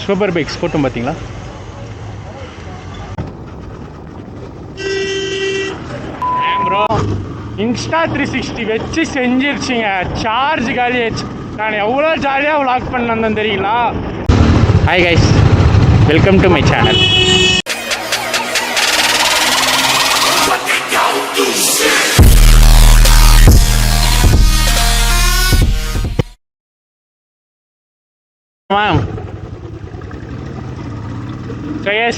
Super bikes போட்டும் பார்த்தீங்களா? Bro Insta 360 வச்சு செஞ்சிருச்சிங்க. சார்ஜ் காலி ஆச்சு. நான் எவ்வளோ ஜாலியாக விளாக் பண்ண வந்தேன் தெரியுங்களா? Hi guys, welcome to my channel.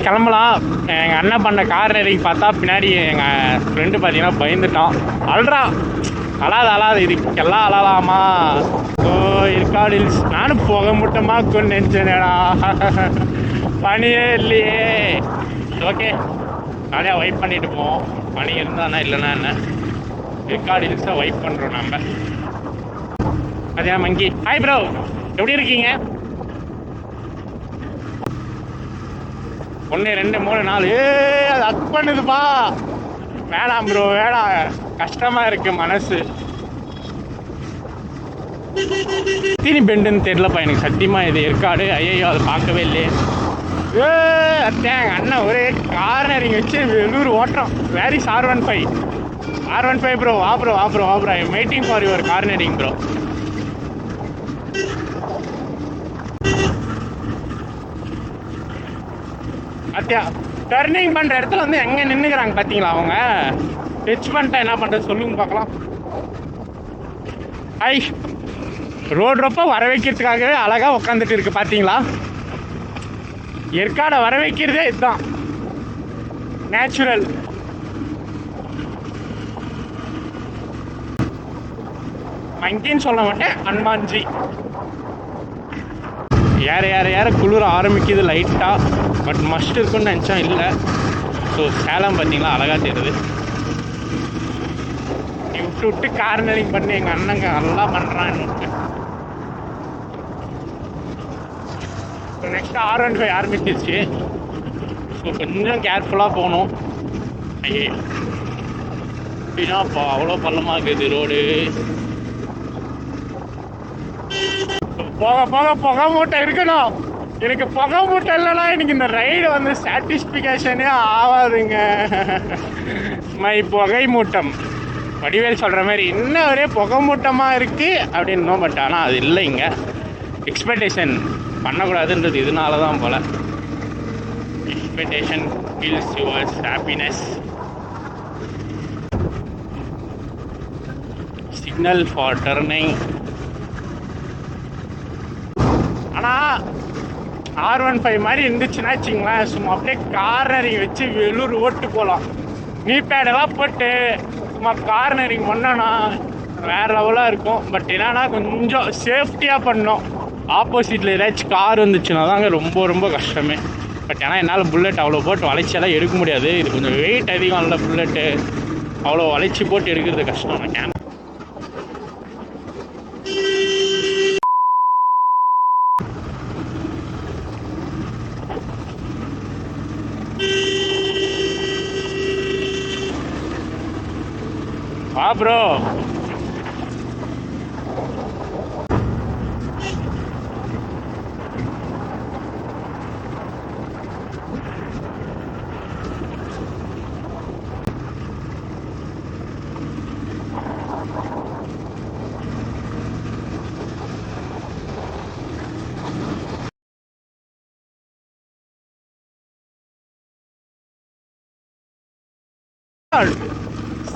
கிளம்பலாம். எங்கள் அண்ணன் பண்ண கார் ரைடிங் பார்த்தா பின்னாடி எங்கள் ஃப்ரெண்டு பார்த்தீங்கன்னா பயந்துட்டான். அழாது இதுக்கெல்லாம் அழலாமா? ஓ இருக்காடு ஹில்ஸ். நானும் போக முட்டமா கொண்டு நினச்சேனேடா, பனியே இல்லையே. ஓகே, ஜாலியாக வைப் பண்ணிட்டு போவோம். பனி இருந்தானா இல்லைன்னா என்ன, இருக்காடு ஹில்ஸை வைப் பண்ணுறோம் நம்ம. அதே மங்கி. ஹாய் ப்ரோ, எப்படி இருக்கீங்க? 1 2 3 4 அது அக் பண்ணுதுப்பா. வேணாம் ப்ரோ, வேணாம், கஷ்டமாக இருக்குது மனசு. தீனி பெண்டுன்னு தெரியலப்பா எனக்கு சத்தியமாக. இது ஏற்காடு. ஐயோ, அதை பார்க்கவே இல்லையே. அத்தேன் அண்ணன் ஒரே கார்னரிங் வச்சு வெள்ளூர் ஓட்டுறோம். Very R15 bro. வா bro I am waiting for your cornering bro. அத்தியா டர்னிங் பண்ணுற இடத்துல வந்து எங்கே நின்றுக்கிறாங்க பார்த்தீங்களா? அவங்க டச் பண்ணிட்டா என்ன பண்ணுறது சொல்லுங்க பார்க்கலாம். ரோடு ரொம்ப வர வைக்கிறதுக்காகவே அழகாக உட்காந்துட்டு இருக்கு பார்த்தீங்களா? ஏற்காடை வர வைக்கிறதே இதுதான், நேச்சுரல். மங்கின்னு சொல்ல மாட்டேன், அன்மான்ஜி. ஏற குளிர ஆரம்பிக்குது லைட்டாக. பட் மஸ்ட் இருக்குன்னு நினச்சா இல்லை. ஸோ சேலம் பார்த்தீங்களா அழகாக தெரியுது. விட்டு கார்னரிங் பண்ணி எங்கள் அண்ணங்க நல்லா பண்ணுறான்னு. நெக்ஸ்ட் R15 ஆரம்பிச்சிருச்சு. ஸோ கொஞ்சம் கேர்ஃபுல்லாக போகணும். ஐயே அப்படின்னா இப்போ அவ்வளோ பள்ளமாக இருக்குது ரோடு. புகை மூட்டை இருக்கணும். எனக்கு புகை மூட்டை இல்லைன்னா எனக்கு இந்த ரைடு வந்து சாட்டிஸ்ஃபிகேஷனே ஆகாதுங்க. மை புகை மூட்டம். வடிவேல் சொல்கிற மாதிரி இன்னும் ஒரே புகை மூட்டமாக இருக்குது அப்படின்னு. பட் ஆனால் அது இல்லைங்க. எக்ஸ்பெக்டேஷன் பண்ணக்கூடாதுன்றது இதனால தான் போல். Expectation kills yours happiness. Signal for turning. ஆனால் R15 மாதிரி இருந்துச்சுன்னா வச்சிங்களேன், சும்மா அப்படியே கார்னரிங் வச்சு வெள்ளூர் ஓட்டு போகலாம். நீ பேடெல்லாம் போட்டு சும்மா கார்னரிங் பண்ணோன்னா வேறு லெவலாக இருக்கும். பட் என்னன்னா கொஞ்சம் சேஃப்டியாக பண்ணோம். ஆப்போசிட்டில் ஏதாச்சும் கார் வந்துச்சுன்னா தாங்க ரொம்ப கஷ்டமே. பட் ஏன்னா என்னால் புல்லட் அவ்வளோ போட்டு வளைச்செல்லாம் எடுக்க முடியாது. இது கொஞ்சம் வெயிட் அதிகம் இல்லை புல்லட்டு. அவ்வளோ வளைச்சி போட்டு எடுக்கிறது கஷ்டம். கேன் வா ப்ரோ.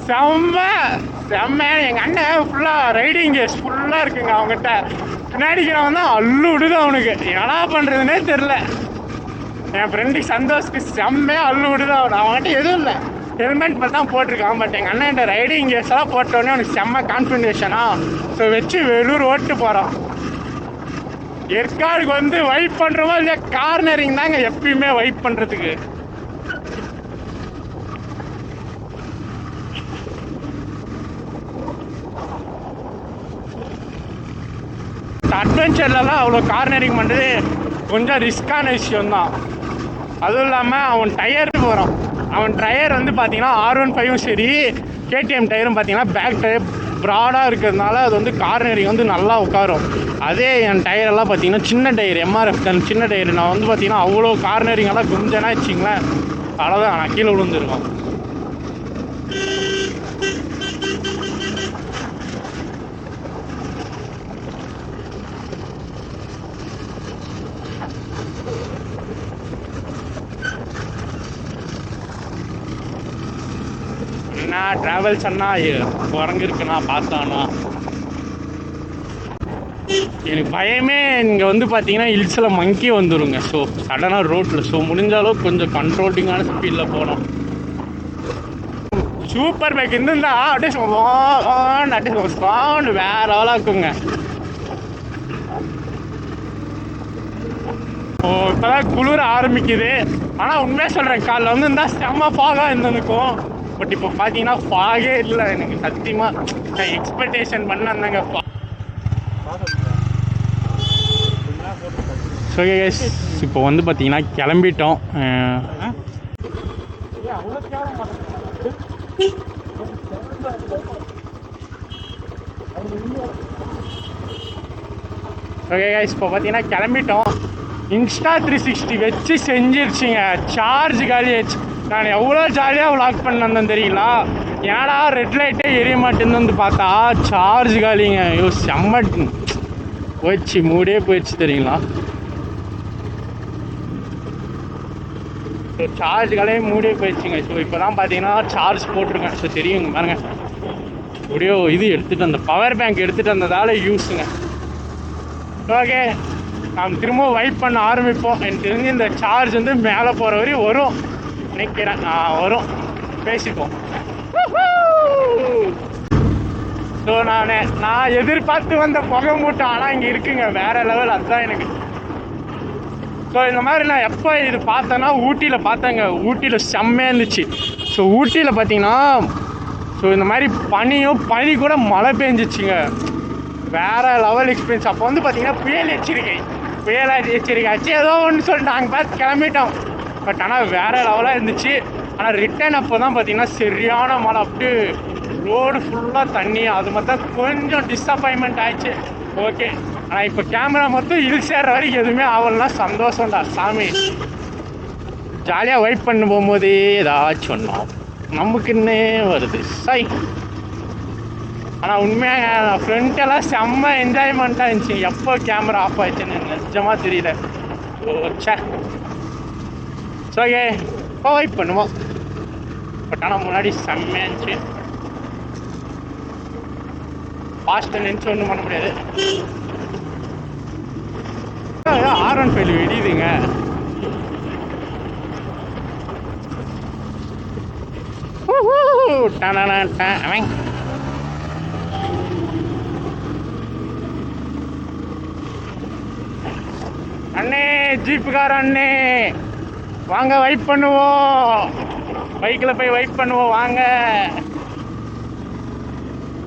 செம்ம. எங்கள் அண்ணன் ஃபுல்லாக ரைடிங் கேஸ் ஃபுல்லாக இருக்குங்க அவங்ககிட்ட. பின்னாடிக்கு நான் வந்து அள்ளு விடுது அவனுக்கு. என்ன பண்ணுறதுனே தெரில. என் ஃப்ரெண்டுக்கு சந்தோஷத்துக்கு செம்மையாக அள்ளு விடுது அவன். அவன்கிட்ட எதுவும் இல்லை, ஹெல்மெட் மட்டும் தான் போட்டிருக்கான். பட் எங்கள் அண்ணன் இந்த ரைடிங் கேஸ் எல்லாம் போட்டோடனே அவனுக்கு செம்ம கான்ஃபிடேஷனா. ஸோ வச்சு வெள்ளூர் ஓட்டு போகிறான். ஏற்காடுக்கு வந்து வைப் பண்ணுறோமோ இல்லையா, கார்னரிங் தாங்க எப்பயுமே வைப் பண்ணுறதுக்கு. அட்வென்ச்சர்லலாம் அவ்வளோ கார்னரிங் பண்ணுறது கொஞ்சம் ரிஸ்க்கான விஷயம்தான். அதுவும் இல்லாமல் அவன் டயர் போகிறான். அவன் டயர் வந்து பார்த்தீங்கன்னா R15 சரி, KTM டயரும் பார்த்தீங்கன்னா பேக் டயர் ப்ராடாக இருக்கிறதுனால அது வந்து கார்னரிங் வந்து நல்லா உட்காரும். அதே என் டயரெல்லாம் பார்த்தீங்கன்னா சின்ன டயர், எம்ஆர்எஃப் தான் சின்ன டயர். நான் வந்து பார்த்தீங்கன்னா அவ்வளோ கார்னரிங்கெல்லாம் குஞ்சனா வச்சிங்களேன், அவ்வளோதான் நான் கீழே விழுந்துருவேன். என்ன ட்ராவல்ஸ் அண்ணா குரங்கிருக்குண்ணா பார்த்தானா. எனக்கு பயமே இங்கே வந்து பார்த்தீங்கன்னா ஹில்ஸில் மங்கி வந்துடுங்க. ஸோ சடனாக ரோட்டில் ஸோ முடிஞ்ச அளவுக்கு கொஞ்சம் கண்ட்ரோலிங்கான ஸ்பீடில் போகணும். சூப்பர் பைக் இருந்துருந்தா அப்படியே சவுண்டு வேற லெவலாக இருக்குங்க. ஓ இப்போதான் குளிர ஆரம்பிக்குது. ஆனால் உண்மையாக சொல்கிறேன், காலைல வந்து இருந்தால் செம்ம ஃபாகாக இருந்திருக்கும். பட் இப்போ பார்த்தீங்கன்னா ஃபாகே இல்லை. எனக்கு சத்தியமாக நான் எக்ஸ்பெக்டேஷன் பண்ணேங்க. ஸோ கைஸ் இப்போ வந்து பார்த்தீங்கன்னா கிளம்பிட்டோம். ஓகே கைஸ் இப்போ பார்த்தீங்கன்னா கிளம்பிட்டோம். இன்ஸ்டா 360 வச்சு செஞ்சிருச்சுங்க. சார்ஜ் காலி ஆயிடுச்சு. நான் எவ்வளோ ஜாலியாக விளாக் பண்ணேன் தெரியுங்களா. ஏன்னா ரெட் லைட்டே எரிய மாட்டேன்னு வந்து பார்த்தா சார்ஜ் காலிங்க. ஐயோ செம்ம போயிடுச்சு, மூடே போயிடுச்சு தெரியுங்களா. ஸோ சார்ஜ் காலையே மூடே போயிடுச்சுங்க. ஸோ இப்போ தான் பார்த்தீங்கன்னா சார்ஜ் போட்டிருக்கேன். ஸோ தெரியுங்க பாருங்க, எப்படியோ இது எடுத்துகிட்டு அந்த பவர் பேங்க் எடுத்துகிட்டு வந்ததால் யூஸுங்க. ஓகே நாம் திரும்பவும் வைப் பண்ண ஆரம்பிப்போம். எனக்கு தெரிஞ்சு இந்த சார்ஜ் வந்து மேலே போகிற வரையும் வரும் நினைக்கிறேன். வரும், பேசிப்போம். ஸோ நான் எதிர்பார்த்து வந்த புகை மூட்டை ஆனால் இங்கே இருக்குங்க, வேறு லெவல். அதுதான் எனக்கு. ஸோ இந்த மாதிரி நான் எப்போ இது பார்த்தேன்னா ஊட்டியில் பார்த்தேங்க. ஊட்டியில் செம்மையாக இருந்துச்சு. ஸோ ஊட்டியில் பார்த்தீங்கன்னா ஸோ இந்த மாதிரி பனி கூட மழை பெஞ்சிச்சுங்க. வேறு லெவல் எக்ஸ்பீரியன்ஸ். அப்போ வந்து பார்த்தீங்கன்னா புயல் எச்சரிக்கை ஆச்சு ஏதோ ஒன்று சொல்லிட்டு நாங்கள் பார்த்து கிளம்பிட்டோம். பட் ஆனால் வேறு லெவலாக இருந்துச்சு. ஆனால் ரிட்டர்ன் அப்போ தான் பார்த்தீங்கன்னா சரியான மழை, அப்படியே ரோடு ஃபுல்லாக தண்ணி. அது மட்டும் கொஞ்சம் டிஸப்பாயின்மெண்ட் ஆயிடுச்சு. ஓகே, ஆனால் இப்போ கேமரா மட்டும் ஹில் சேர்ற வரைக்கும் எதுவுமே ஆகலன்னா சந்தோஷம்டா சாமி. ஜாலியாக வைப் பண்ண போகும்போதே ஏதாச்சும் சொன்னோம் நமக்குன்னே வருது சை. ஆனால் உண்மையாக ஃப்ரெண்டெல்லாம் செம்ம என்ஜாய்மெண்ட்டாக இருந்துச்சு. எப்போ கேமரா ஆஃப் ஆயிடுச்சுன்னு நிஜமாக தெரியல. ஓச்சே ஓகே இப்போ வைப் பண்ணுவோம். பட் ஆனால் முன்னாடி செம்மையாக இருந்துச்சு. ஃபாஸ்ட்டாக நினச்சி ஒன்றும் பண்ண முடியாது. R15 வெடியுதுங்க. அண்ணே ஜீப்புக்கார அண்ணே வாங்க வைப் பண்ணுவோம். பைக்கில் போய் வைப் பண்ணுவோம் வாங்க.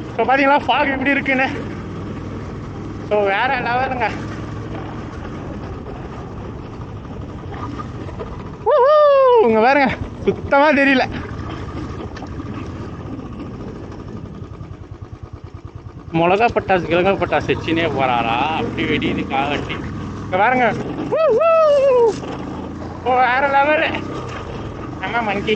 இப்போ பார்த்தீங்களா ஃபாக் எப்படி இருக்குன்னு. ஸோ வேற லெவலுங்க. இங்கே பாருங்க சுத்தமாக தெரியல. மிளகா பட்டாசு கிழங்கா பட்டாசு வச்சுனே போகிறாரா, அப்படி வெடியுது காவட்டி. இங்கே பாருங்க ஓ வேற லெவலு. ஆமா மங்கி.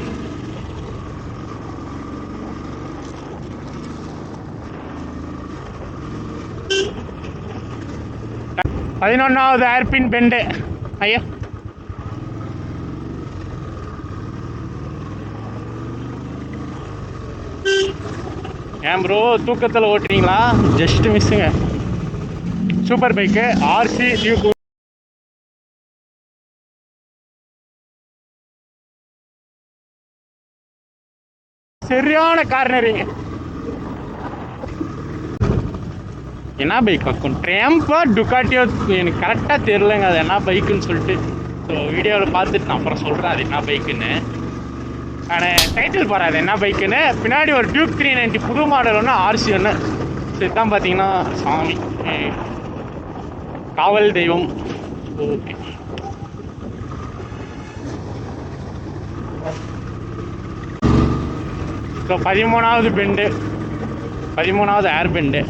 பதினொன்றாவது ஏர்பின் பெண்டு. ஐயோ ஏன் ப்ரோ தூக்கத்தில் ஓட்டுறீங்களா? ஜஸ்ட் மிஸ்ஸுங்க. Super bike RC Duke. சரியான கார்னரிங்க. என்ன பைக் பார்க்கும் ட்ரேம்பா டுக்காட்டியோ எனக்கு கரெக்டாக தெரிலங்க அது என்ன பைக்குன்னு சொல்லிட்டு. ஸோ வீடியோவில் பார்த்துட்டு நான் அப்புறம் சொல்கிறேன் அது என்ன பைக்குன்னு. ஆனால் டைட்டில் போகிறாது என்ன பைக்குன்னு. பின்னாடி ஒரு டியூக் 390 புது மாடல் ஒன்று, RC ஒன்று. ஸோ இதுதான் பார்த்தீங்கன்னா சாமி காவல் தெய்வம். ஓகே ஸோ 13வது பெண்டு. 13வது ஏர் பெண்டு.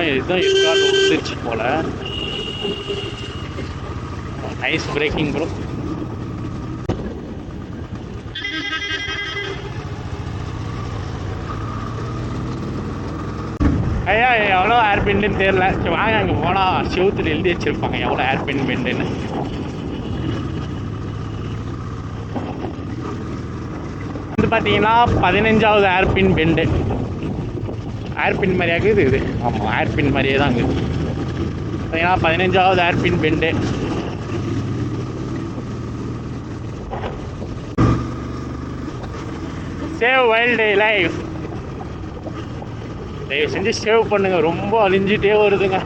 இதுதான் ஏற்காடு வந்துருச்சு போல. Nice braking bro. ஐயா எவ்வளோ ஏர் பெண்டுன்னு தெரியல. சரி வாங்க அங்கே போனால் செவுத்துல எழுதி வச்சுருப்பாங்க எவ்வளோ ஏர் பென் பெண்டுன்னு. வந்து பார்த்தீங்கன்னா 15வது ஏர்பின் பெண்டு. ஏர்பின் மாதிரியாக இது. ஆமாம் ஏர்பின் மாதிரியே தான் இருக்குது. பார்த்தீங்கன்னா 15வது hairpin bend. Save wildlife. தயவு செஞ்சு சேவ் பண்ணுங்க, ரொம்ப அழிஞ்சிட்டே வருதுங்க.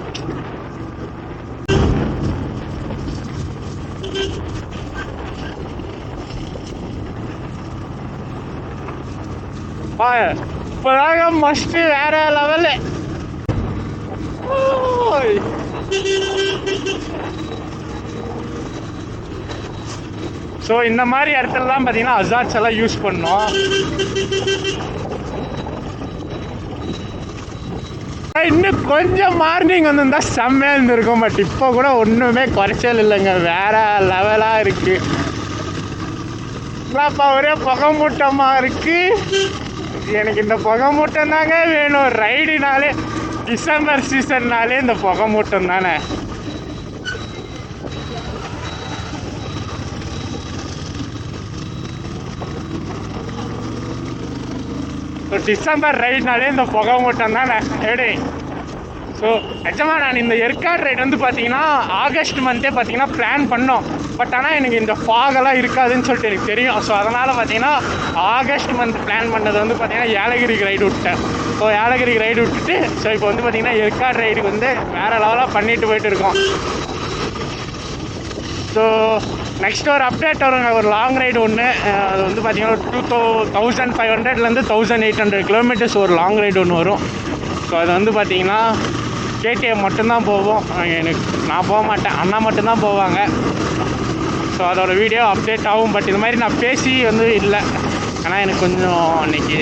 இப்போதாங்க மஸ்ட்டு வேற லெவலு. ஸோ இந்த மாதிரி இடத்துல தான் பார்த்தீங்கன்னா ஹசார்ட்ஸ் எல்லாம் யூஸ் பண்ணோம். இன்னும் கொஞ்சம் மார்னிங் வந்திருந்தா செம்மையாக இருந்திருக்கும். பட் இப்போ கூட ஒன்றுமே குறைச்சல் இல்லைங்க, வேற லெவலாக இருக்கு. இப்போ ஒரே புகை மூட்டமாக இருக்கு. எனக்கு இந்த புகை மூட்டம் தாங்க வேணும். ரைடுனாலே டிசம்பர் சீசன்னாலே இந்த புகை மூட்டம் தானே. டிசம்பர் ரைட்னாலே இந்த புகை மூட்டம் தானே எப்படி. ஸோ நிஜமாக நான் இந்த ஏற்காடு ரைடு வந்து பார்த்தீங்கன்னா ஆகஸ்ட் மந்த்தே பார்த்தீங்கன்னா பிளான் பண்ணோம். பட் ஆனால் எனக்கு இந்த ஃபாகெல்லாம் இருக்காதுன்னு சொல்லிட்டு எனக்கு தெரியும். ஸோ அதனால் பார்த்தீங்கன்னா ஆகஸ்ட் மந்த் பிளான் பண்ணது வந்து பார்த்தீங்கன்னா ஏலகிரிக்கு ரைடு விட்டேன். ஸோ ஏலகிரிக்கு ரைடு விட்டுட்டு ஸோ இப்போ வந்து பார்த்தீங்கன்னா ஏற்காடு ரைடுக்கு வந்து வேறு லெவலாக பண்ணிட்டு போயிட்டு இருக்கோம். ஸோ நெக்ஸ்ட் ஒரு அப்டேட் வருங்க, ஒரு லாங் ரைடு ஒன்று. அது வந்து பார்த்தீங்கன்னா 2500 1800 கிலோமீட்டர்ஸ் ஒரு லாங் ரைடு ஒன்று வரும். ஸோ அது வந்து பார்த்தீங்கன்னா கேடிஎம் மட்டும்தான் போவோம். நான் போக மாட்டேன், அண்ணா மட்டும்தான் போவாங்க. ஸோ அதோட வீடியோ அப்டேட் ஆகும். பட் இது மாதிரி நான் பேசி வந்து இல்லை, ஆனால் எனக்கு கொஞ்சம் இன்றைக்கி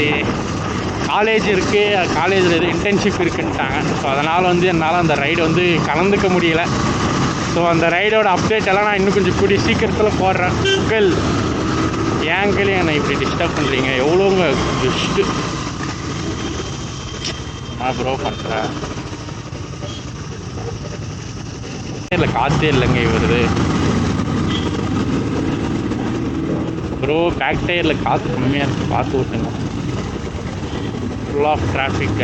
காலேஜ் இருக்குது, காலேஜில் எது இன்டர்ன்ஷிப் இருக்குன்ட்டாங்க. ஸோ அதனால் வந்து என்னால் அந்த ரைடு வந்து கலந்துக்க முடியல. ஸோ அந்த ரைடோட அப்டேட் எல்லாம் நான் இன்னும் கொஞ்சம் கூடிய சீக்கிரத்தில் போடுறேன். அங்கிள் ஏங்கிள் என்னை இப்படி டிஸ்டர்ப் பண்ணுறீங்க, எவ்வளோங்க ஜஸ்ட்டு நான் ப்ரோ பண்ணுறேன். இல்லை காற்றே இல்லைங்க வருது ப்ரோ. பேக் டயரில் காற்று கம்மியாக இருக்குது, பார்த்து விட்டுங்க. Full of traffic.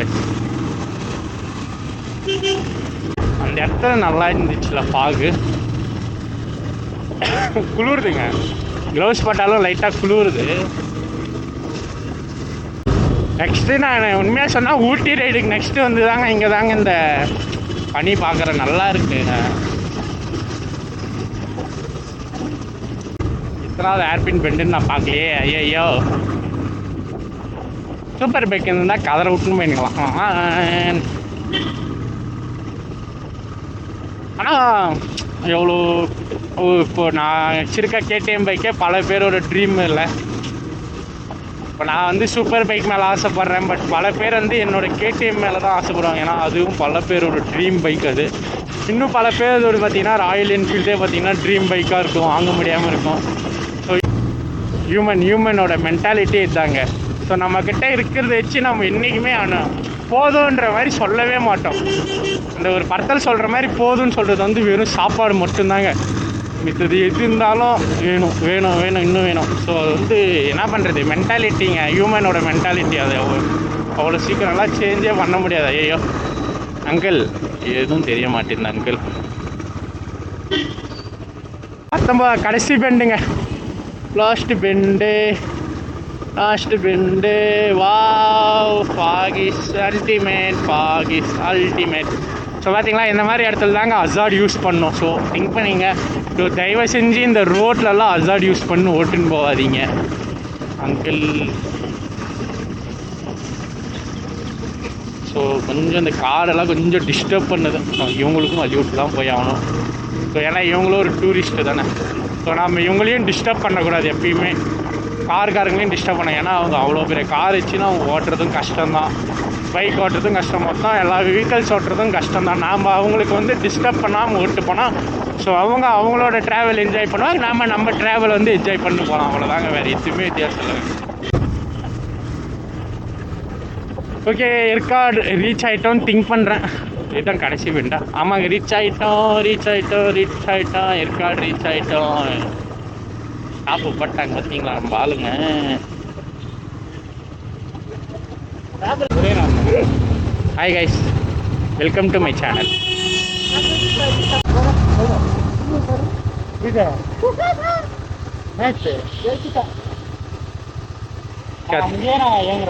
அந்த இடத்துல நல்லா இருந்துச்சுல ஃபாகு. குளிருதுங்க, க்ளவுஸ் போட்டாலும் லைட்டாக குளிருது. நெக்ஸ்ட்டு நான் உண்மையாக சொன்னால் ஊட்டி ரைடுக்கு நெக்ஸ்ட்டு வந்து தாங்க இங்கே தாங்க இந்த பனி பார்க்குற நல்லா இருக்குங்க. இத்தனாவது ஏர்பின் பெண்டுன்னு நான் பார்க்கலையே. ஐயோ சூப்பர் பைக் இருந்தால் கதரை விட்டுன்னு போயிடலாம். ஆனால் எவ்வளோ இப்போது நான் வச்சுருக்க கேடிஎம் பைக்கே பல பேரோட ட்ரீம் இல்லை. இப்போ நான் வந்து சூப்பர் பைக் மேலே ஆசைப்பட்றேன். பட் பல பேர் வந்து என்னோடய கேடிஎம் மேலே தான் ஆசைப்படுவாங்க. ஏன்னா அதுவும் பல பேரோட ட்ரீம் பைக். அது இன்னும் பல பேர் அதோட பார்த்திங்கன்னா ராயல் என்ஃபீல்டே பார்த்திங்கன்னா ட்ரீம் பைக்காக இருக்கும், வாங்க முடியாமல் இருக்கும். ஸோ ஹியூமனோட மென்டாலிட்டி இதுதாங்க. ஸோ நம்மக்கிட்ட இருக்கிறத வச்சு நம்ம என்றைக்குமே போதுன்ற மாதிரி சொல்லவே மாட்டோம். அந்த ஒரு படத்தில் சொல்கிற மாதிரி போதும்னு சொல்கிறது வந்து வெறும் சாப்பாடு மட்டும்தாங்க. மித்தது எது இருந்தாலும் வேணும் வேணும் வேணும் இன்னும் வேணும். ஸோ அது வந்து என்ன பண்ணுறது, மென்டாலிட்டிங்க, ஹியூமனோட மென்டாலிட்டி. அது அவ்வளோ சீக்கிரம்லாம் சேஞ்சே பண்ண முடியாது. ஐயோ அங்கிள் எதுவும் தெரிய மாட்டேங்குது அங்கிள். 19 கடைசி பெண்டுங்க, last bend. Wow, fog is ultimate, fog is ultimate. So பார்த்தீங்களா இந்த மாதிரி இடத்துல தாங்க ஹசார்ட் யூஸ் பண்ணோம். ஸோ திங்க் பண்ணிங்க, ஸோ தயவு செஞ்சு இந்த ரோட்லலாம் ஹசார்ட் யூஸ் பண்ணி ஓட்டுன்னு போகாதீங்க அங்கிள். ஸோ கொஞ்சம் இந்த காரெல்லாம் கொஞ்சம் டிஸ்டர்ப் பண்ணுது. இவங்களுக்கும் வழி விட்டு தான் போய் ஆகணும். ஸோ ஏன்னா இவங்களும் ஒரு டூரிஸ்ட்டு தானே. ஸோ நம்ம இவங்களையும் டிஸ்டர்ப் பண்ணக்கூடாது எப்பயுமே. காருக்காரங்களையும் டிஸ்டர்ப் பண்ண, ஏன்னா அவங்க அவ்வளோ பெரிய கார் வச்சுன்னா அவங்க ஓட்டுறதும் கஷ்டம்தான், பைக் ஓட்டுறதும் கஷ்டம், மொத்தம் எல்லா வெஹிக்கல்ஸ் ஓட்டுறதும் கஷ்டம்தான். நாம் அவங்களுக்கு வந்து டிஸ்டர்ப் பண்ணாமல் ஓட்டு போனால் ஸோ அவங்க அவங்களோட ட்ராவல் என்ஜாய் பண்ணுவாங்க, நம்ம ட்ராவல் வந்து என்ஜாய் பண்ணி போகலாம். அவ்வளோதாங்க, வேறு எதுவுமே வித்தியாசம் இல்லை. ஓகே, ஏற்காடு ரீச் ஆகிட்டோன்னு திங்க் பண்ணுறேன். இதுதான் கடைசி விண்டா. ஆமாங்க, ரீச் ஆகிட்டோம். ஏற்காடு ரீச் ஆகிட்டோம். ஸ்டாப்பு போட்டாங்க பார்த்தீங்களா நம்ம ஆளுங்க. Hi guys, welcome to my channel.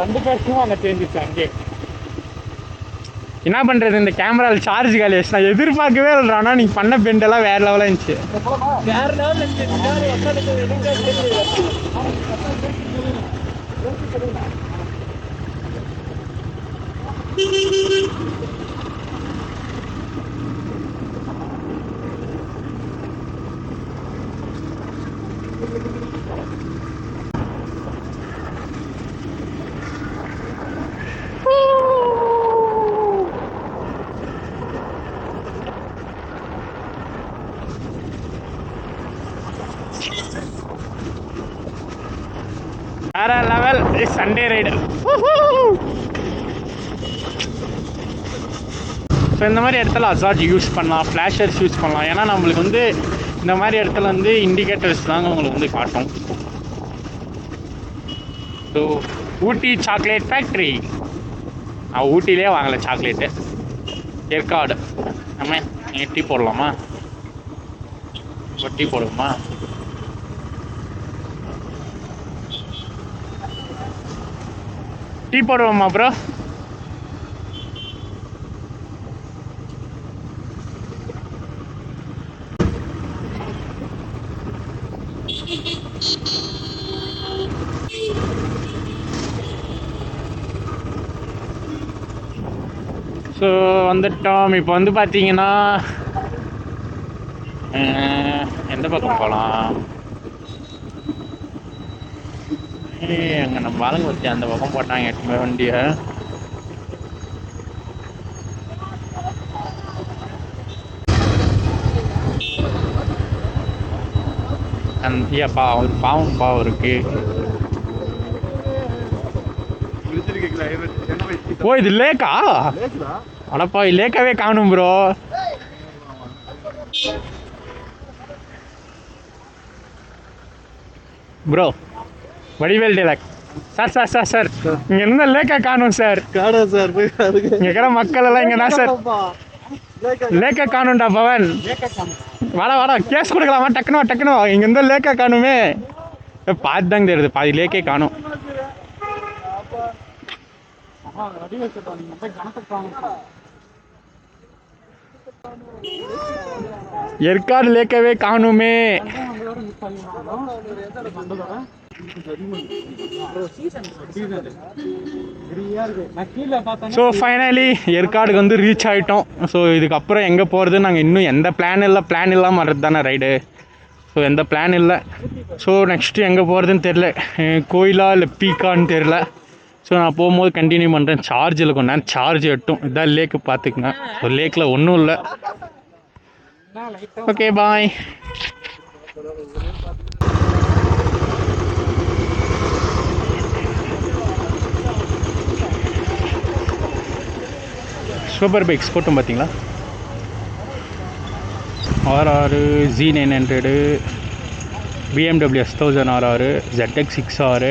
ரெண்டு பேருக்கும் அங்கே தெரிஞ்சிச்சு. அங்கே என்ன பண்ணுறது, இந்த கேமராவில் சார்ஜ் காலி ஆச்சு. நான் எதிர்பார்க்கவே இல்லைடா, ஆனால் நீங்கள் பண்ண பெண்டெல்லாம் வேறு லெவலாக இருந்துச்சு. வேறு லெவலில் வேற லெவல் சண்டே ரைடு. ஸோ இந்த மாதிரி இடத்துல அசார்ட் யூஸ் பண்ணலாம், ஃப்ளாஷர்ஸ் யூஸ் பண்ணலாம். ஏன்னா நம்மளுக்கு வந்து இந்த மாதிரி இடத்துல வந்து இண்டிகேட்டர்ஸ் தாங்க உங்களுக்கு வந்து காட்டும். ஸோ ஊட்டி சாக்லேட் ஃபேக்ட்ரி, நான் ஊட்டிலே வாங்கலை சாக்லேட்டு. ஏற்காடு நம்ம நீங்கள் டீ போடலாமா? டீ போடுவோமா? டீ போடுவோமா ப்ரோ? ஸோ வந்துட்டோம். இப்போ வந்து பார்த்தீங்கன்னா எந்த பக்கம் போகலாம்? அங்கே நம்ம ஆளுங்க வச்சு அந்த பக்கம் போட்டாங்க எட்டுமே வண்டியை. ஐயாப்பா, ஒரு பாவம் இருக்கு. ஓ, இது லேக்கா? அடப்பா, லேக்காவே காணும் bro. Bro Vadivel dialogue. Sir இங்கே என்ன லேக்கா காணும் சார்? சார் இங்கே இருக்கிற மக்கள் எல்லாம் இங்கே தான் சார் லேக்கா காணும்டா பவன். வாடா கேஸ் கொடுக்கலாமா? டக்குனு இங்கே இருந்த லேக்கா காணுமே. பார்த்து தாங்க தெரியுது, பாதி லேக்கே காணும். ஏற்காடு லேக்கவே காணுமே. ஸோ ஃபைனலி ஏற்காடுக்கு வந்து ரீச் ஆகிட்டோம். ஸோ இதுக்கப்புறம் எங்கே போகிறது, நாங்கள் இன்னும் எந்த பிளான் இல்லாமல் வர்றது தானே ரைடு. ஸோ எந்த பிளான் இல்லை. ஸோ நெக்ஸ்ட்டு எங்கே போகிறதுன்னு தெரில, கோயிலா இல்லை பீக்கான்னு தெரில. ஸோ நான் போகும்போது கண்டினியூ பண்ணுறேன். சார்ஜில் கொஞ்ச நேரம் சார்ஜ் எட்டும். இதான் லேக்கு பார்த்துக்குங்க. ஸோ லேக்கில் ஒன்றும் இல்லை. Okay bye. சூப்பர் பைக்ஸ் போட்டும் பார்த்தீங்களா? RR Z900, BMW S1000 RR, ZX6R,